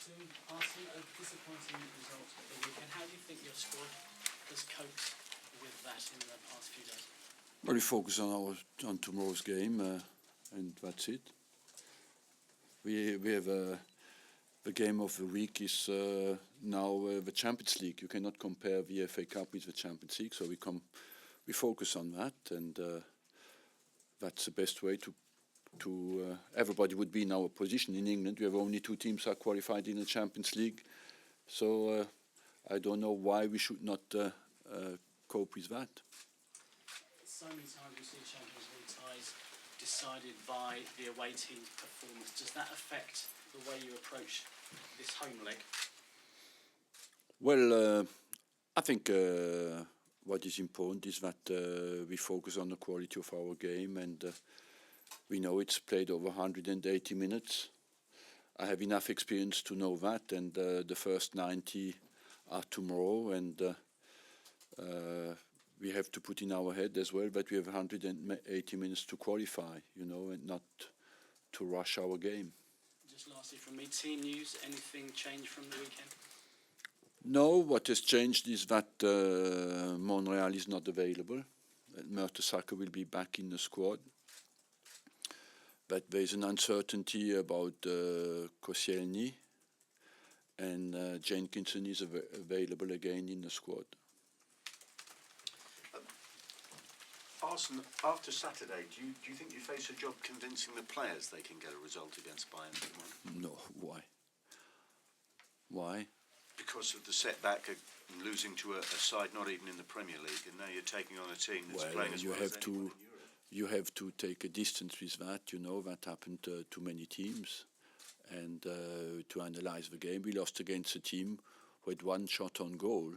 Arsene, a disappointing result at the weekend. How do you think your squad has coped with that in the past few days? Well, we focus on tomorrow's game, and that's it. We have the game of the week is now the Champions League. You cannot compare the FA Cup with the Champions League, so we focus on that, and that's the best way to everybody would be in our position in England. We have only 2 teams are qualified in the Champions League, so I don't know why we should not cope with that. So many times we see Champions League ties decided by the away team performance. Does that affect the way you approach this home leg? Well, I think what is important is that we focus on the quality of our game, and we know it's played over 180 minutes. I have enough experience to know that, and the first 90 are tomorrow, and we have to put in our head as well that we have 180 minutes to qualify, and not to rush our game. Just lastly from me, team news, anything changed from the weekend? No, what has changed is that Monreal is not available. Mertesacker will be back in the squad. But there is an uncertainty about Koscielny, and Jenkinson is available again in the squad. Arsene, after Saturday, do you think you face a job convincing the players they can get a result against Bayern tomorrow? No, why? Why? Because of the setback of losing to a side not even in the Premier League, and now you're taking on a team that's playing as well as anyone in Europe. You have to take a distance with that. That happened to many teams, and to analyze the game, we lost against a team who had 1 shot on goal,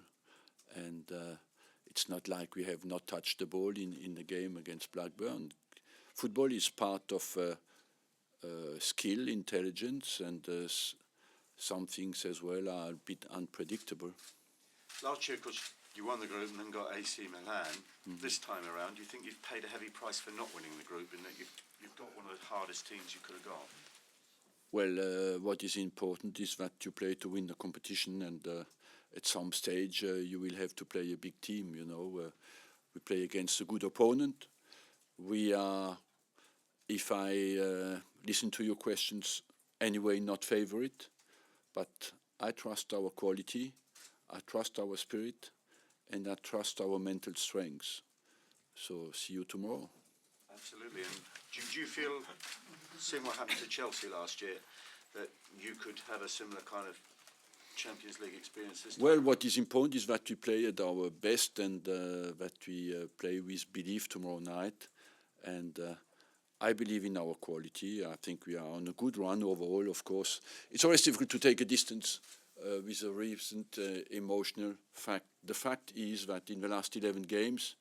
and it's not like we have not touched the ball in the game against Blackburn. Football is part of skill, intelligence, and some things as well are a bit unpredictable. Last year, of course, you won the group and then got AC Milan. This time around, do you think you've paid a heavy price for not winning the group, and that you've got one of the hardest teams you could have got? Well, what is important is that you play to win the competition, and at some stage you will have to play a big team. We play against a good opponent. We are, if I listen to your questions, anyway not favorite, but I trust our quality, I trust our spirit, and I trust our mental strengths. So see you tomorrow. Absolutely. And do you feel, seeing what happened to Chelsea last year, that you could have a similar kind of Champions League experience this time? Well, what is important is that we play at our best, and that we play with belief tomorrow night. And I believe in our quality. I think we are on a good run overall, of course. It's always difficult to take a distance with a recent emotional fact. The fact is that in the last 11 games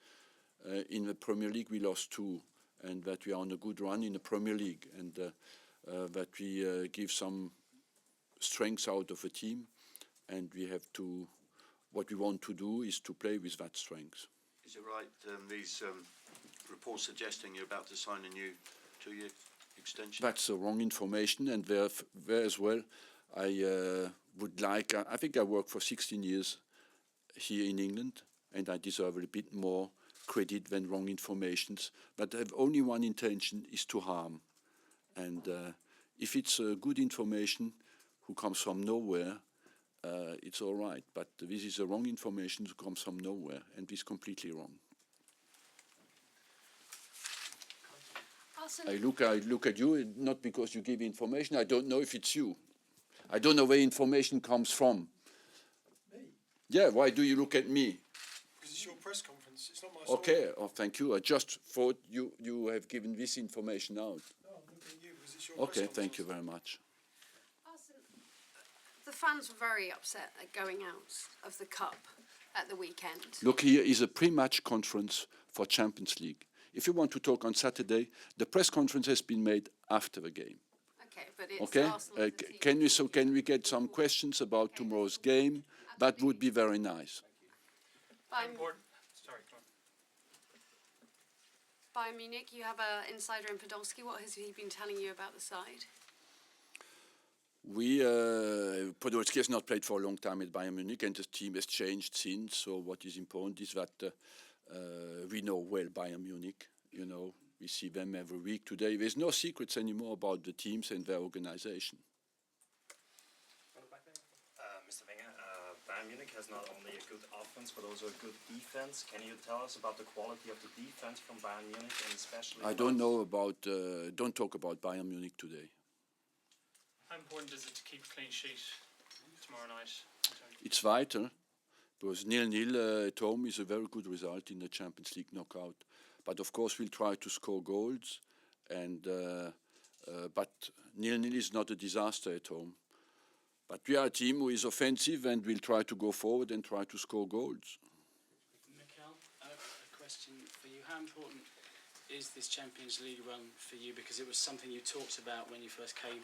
in the Premier League we lost 2, and that we are on a good run in the Premier League, and that we give some strengths out of a team, and we have to, what we want to do is to play with that strength. Is it right, these reports suggesting you're about to sign a new 2-year extension? That's the wrong information, and there as well I would like, I think I worked for 16 years here in England, and I deserve a bit more credit than wrong informations, but I have only one intention, is to harm. And if it's good information who comes from nowhere, it's all right, but this is a wrong information who comes from nowhere, and this is completely wrong. I look at you, not because you give information. I don't know if it's you. I don't know where information comes from. Me? Yeah, why do you look at me? Because it's your press conference, it's not my story. Okay, oh, thank you. I just thought you have given this information out. No, I'm looking at you because it's your press Okay, conference. thank you very much. Arsene, the fans were very upset at going out of the Cup at the weekend. Look, here is a pre-match conference for Champions League. If you want to talk on Saturday, the press conference has been made after the game. Okay, but it's Okay, Arsenal as a team. can we get some questions about tomorrow's game? That would be very nice. Sorry, come on. Bayern Munich, you have an insider in Podolski. What has he been telling you about the side? Podolski has not played for a long time at Bayern Munich, and the team has changed since. So what is important is that we know well Bayern Munich. You know, we see them every week. Today, there's no secrets anymore about the teams and their organization. Mr. Wenger, Bayern Munich has not only a good offense but also a good defense. Can you tell us about the quality of the defense from Bayern Munich, and especially? I don't know about. Don't talk about Bayern Munich today. How important is it to keep a clean sheet tomorrow night? It's vital because 0-0 at home is a very good result in the Champions League knockout. But of course, we'll try to score goals, and but 0-0 is not a disaster at home. But we are a team who is offensive, and we'll try to go forward and try to score goals. Mikel, a question for you. How important is this Champions League run for you? Because it was something you talked about when you first came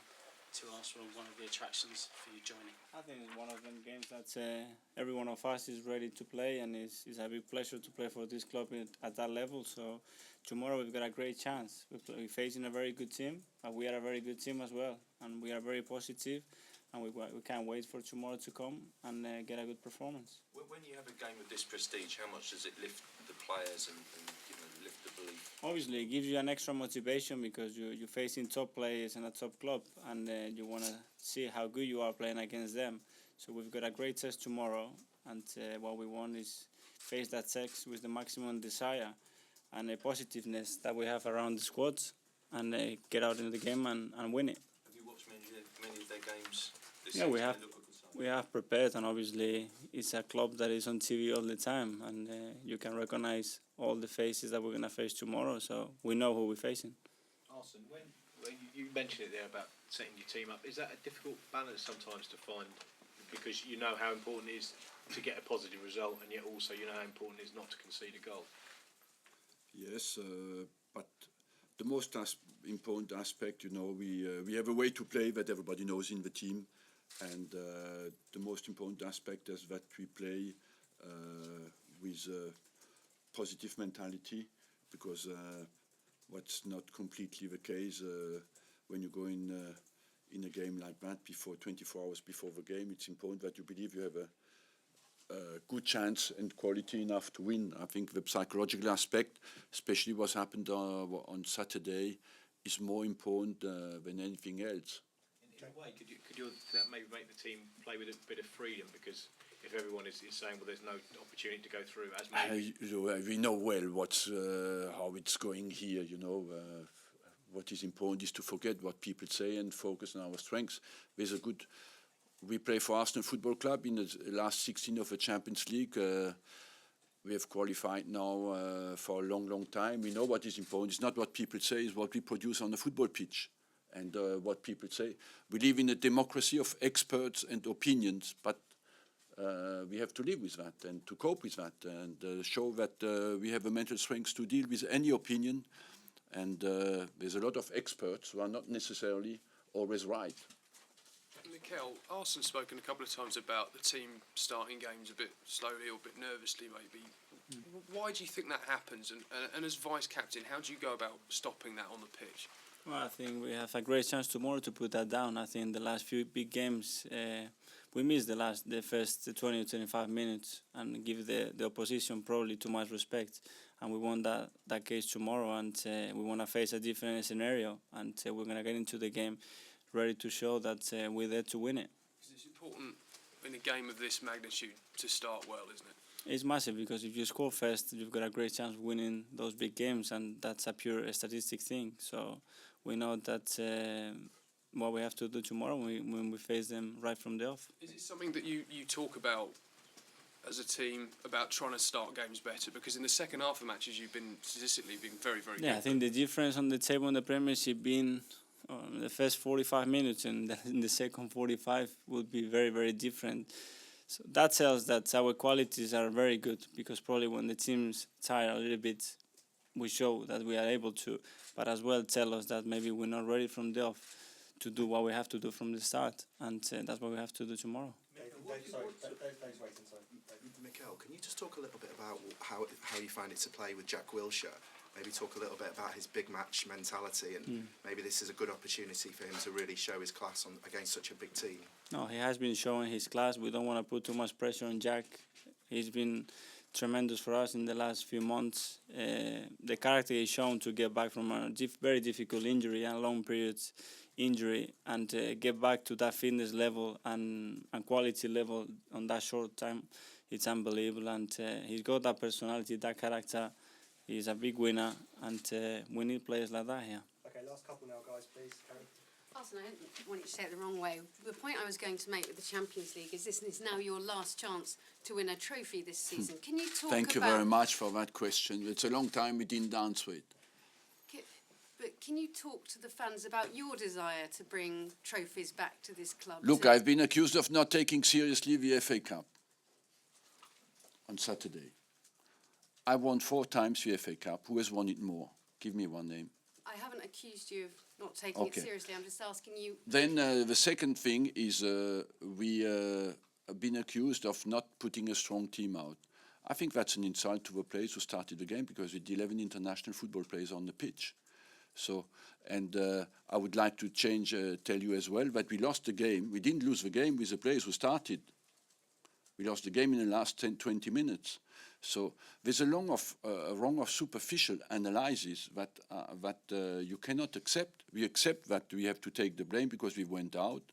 to Arsenal, one of the attractions for you joining. I think it's one of them games that every one of us is ready to play, and it's a big pleasure to play for this club at that level. So tomorrow we've got a great chance. We're facing a very good team, but we are a very good team as well, and we are very positive, and we can't wait for tomorrow to come and get a good performance. When you have a game of this prestige, how much does it lift the players and lift the belief? Obviously, it gives you an extra motivation because you're facing top players and a top club, and you want to see how good you are playing against them. So we've got a great test tomorrow, and what we want is face that test with the maximum desire and a positiveness that we have around the squad, and get out into the game and win it. Have you watched many of their games this Yeah, season? we have prepared, and obviously it's a club that is on TV all the time, and you can recognize all the faces that we're going to face tomorrow, so we know who we're facing. Arsene, when you mentioned it there about setting your team up, is that a difficult balance sometimes to find? Because you know how important it is to get a positive result, and yet also you know how important it is not to concede a goal. Yes, but the most important aspect, you know, we have a way to play that everybody knows in the team, and the most important aspect is that we play with a positive mentality, because what's not completely the case when you go in a game like that, 24 hours before the game, it's important that you believe you have a good chance and quality enough to win. I think the psychological aspect, especially what's happened on Saturday, is more important than anything else. In a way, could you that maybe make the team play with a bit of freedom? Because if everyone is saying, well, there's no opportunity to go through, as maybe we know well how it's going here. You know, what is important is to forget what people say and focus on our strengths. We play for Arsenal Football Club in the last 16 of the Champions League. We have qualified now for a long time. We know what is important. It's not what people say, it's what we produce on the football pitch. And what people say. We live in a democracy of experts and opinions, but we have to live with that and to cope with that, and show that we have a mental strength to deal with any opinion. And there's a lot of experts who are not necessarily always right. Mikel, Arsene's spoken a couple of times about the team starting games a bit slowly or a bit nervously maybe. Why do you think that happens? And as vice-captain, how do you go about stopping that on the pitch? Well, I think we have a great chance tomorrow to put that down. I think the last few big games, we missed the first 20 or 25 minutes and give the opposition probably too much respect. And we want that case tomorrow, and we want to face a different scenario, and we're going to get into the game ready to show that we're there to win it. Because it's important in a game of this magnitude to start well, isn't it? It's massive, because if you score first, you've got a great chance of winning those big games, and that's a pure statistic thing. So we know that what we have to do tomorrow when we face them right from the off. Is it something that you talk about as a team, about trying to start games better? Because in the second half of matches, you've been statistically very, very good. Yeah, I think the difference on the table in the Premiership being the first 45 minutes and in the second 45 would be very, very different. So that tells that our qualities are very good, because probably when the team's tired a little bit, we show that we are able to, but as well tell us that maybe we're not ready from the off to do what we have to do from the start, and that's what we have to do tomorrow. Mikel, can you just talk a little bit about how you find it to play with Jack Wilshere? maybe talk a little bit about his big match mentality, and maybe this is a good opportunity for him to really show his class against such a big team. No, he has been showing his class. We don't want to put too much pressure on Jack. He's been tremendous for us in the last few months. The character he's shown to get back from a very difficult injury and long periods injury, and get back to that fitness level and quality level on that short time, it's unbelievable. And he's got that personality, that character. He's a big winner, and we need players like that here. Okay, last couple now, guys, please. Karen. Arsene, I don't want you to say it the wrong way. The point I was going to make with the Champions League is this is now your last chance to win a trophy this season. Can you talk Thank you very much for that question. It's a long time we didn't answer it. But can you talk to the fans about your desire to bring trophies back to this club? Look, I've been accused of not taking seriously the FA Cup on Saturday. I won 4 times the FA Cup. Who has won it more? Give me one name. I haven't accused you of not taking it seriously. I'm just asking you. Then the second thing is we have been accused of not putting a strong team out. I think that's an insult to the players who started the game, because we had 11 international football players on the pitch. So, and I would like to tell you as well that we lost the game. We didn't lose the game with the players who started. We lost the game in the last 10-20 minutes. So there's a wrong of superficial analysis that you cannot accept. We accept that we have to take the blame because we went out,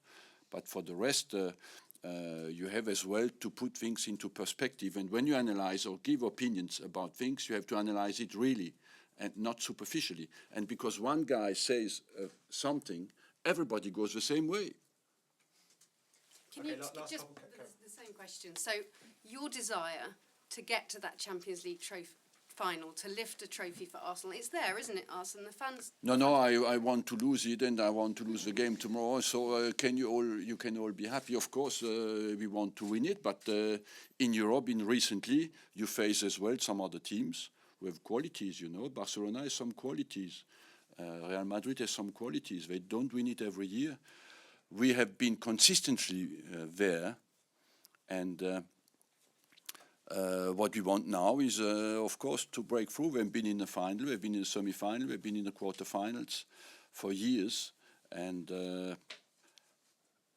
but for the rest, you have as well to put things into perspective. And when you analyze or give opinions about things, you have to analyze it really and not superficially. And because one guy says something, everybody goes the same way. Can you just the same question? So your desire to get to that Champions League final, to lift a trophy for Arsenal, it's there, isn't it, Arsene? The fans. No, I want to lose it, and I want to lose the game tomorrow. So you can all be happy. Of course, we want to win it, but in Europe, recently, you face as well some other teams who have qualities. You know, Barcelona has some qualities. Real Madrid has some qualities. They don't win it every year. We have been consistently there, and what we want now is, of course, to break through. We've been in the final, we've been in the semi-final, we've been in the quarter-finals for years, and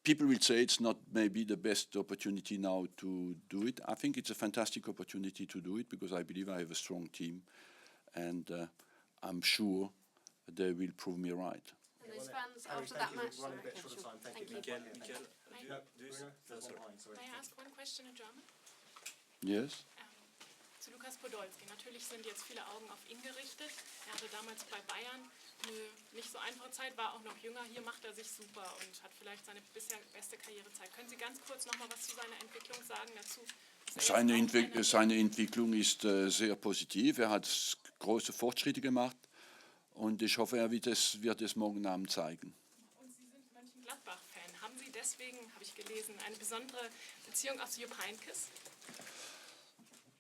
people will say it's not maybe the best opportunity now to do it. I think it's a fantastic opportunity to do it, because I believe I have a strong team, and I'm sure they will prove me right. And those fans after that match. Running a bit short of time. Thank you. May I ask one question in German? Yes? Zu Lukas Podolski. Natürlich sind jetzt viele Augen auf ihn gerichtet. Er hatte damals bei Bayern eine nicht so einfache Zeit, war auch noch jünger. Hier macht er sich super und hat vielleicht seine bisher beste Karrierezeit. Können Sie ganz kurz noch mal was zu seiner Entwicklung sagen dazu? Seine Entwicklung ist sehr positiv. Er hat große Fortschritte gemacht, und ich hoffe, er wird es morgen Abend zeigen. Und Sie sind Mönchengladbach-Fan. Haben Sie deswegen, habe ich gelesen, eine besondere Beziehung auch zu Jupp Heynckes?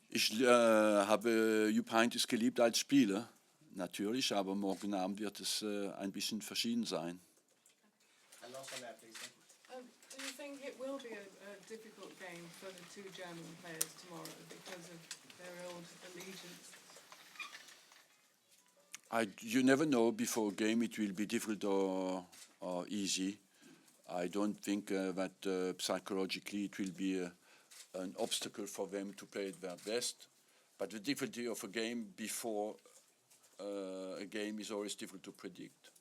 Ich habe Jupp Heynckes geliebt als Spieler, natürlich, aber morgen Abend wird es ein bisschen verschieden sein. And last one there, please. Do you think it will be a difficult game for the 2 German players tomorrow because of their old allegiance? You never know before a game it will be difficult or easy. I don't think that psychologically it will be an obstacle for them to play at their best. But the difficulty of a game before a game is always difficult to predict.